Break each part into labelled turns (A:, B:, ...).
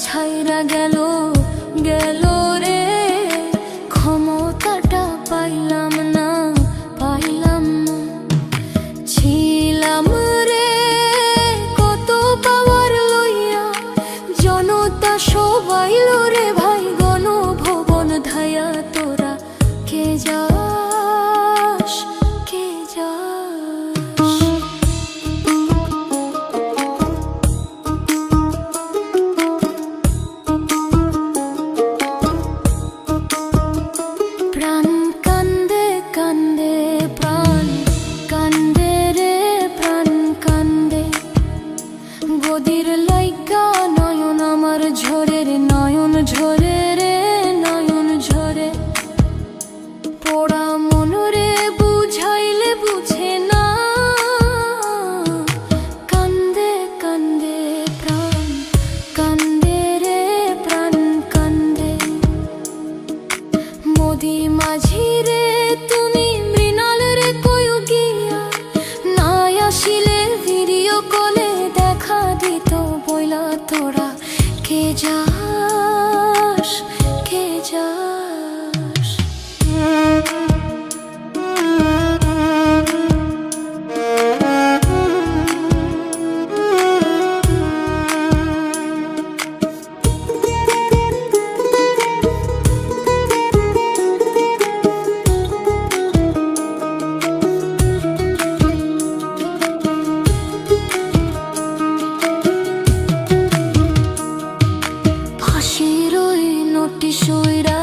A: ছাইরা গেল গেল রে, ক্ষমতাটা পাইলাম না পাইলাম না। ছিলাম রে কত পাওয়ার লইয়া, জনতা সবাই রে ভাই গণভবন ধায়া। তোরা কে যাস কে যাস, প্রাণ কান্দে কান্দে প্রাণ কান্দে রে প্রাণ কান্দে। গদির লাইগা নয়ন আমার ঝরে রে নয়ন ঝরে রে নয়ন ঝরে। পোড়া মন রে বুঝাইলে বুঝে না, কান্দে কান্দে প্রাণ কান্দে রে প্রাণ কান্দে। মোদি মাঝি রে তুমি মৃণাল রে কয়ু গিয়া, নাই আসিলে ভিডিও কলে দেখা দিত বইলা। তোরা কে যাস কে যাস, ফাঁসির ওই নোটিশ ওইরা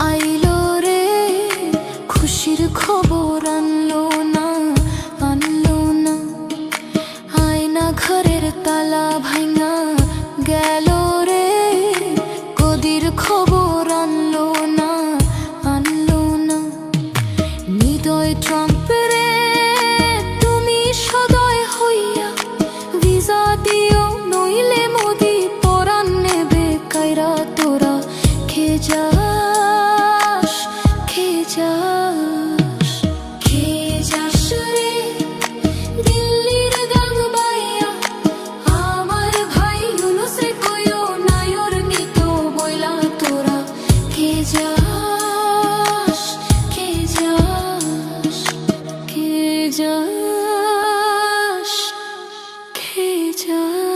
A: আইলো রে, খুশির খবর আনলো না আনলো না। আয়না ঘরের তালা ভাঙা গেল রে, গদির খবর আনলো না আনলো না। হৃদয় ট্রাম্প রে তুমি সদয় হইয়া, ভিসা দিও নইলে মোদি পরাণ নেবে কাইরা। তোরা কে যাস কে যাস, কে যাস রে দিল্লির গান বাইয়া। আমার ভাই ইউনুসে কইও নায়র নিত বইলা। তোরা কে যাস কে যাস কে যাস কে যাস।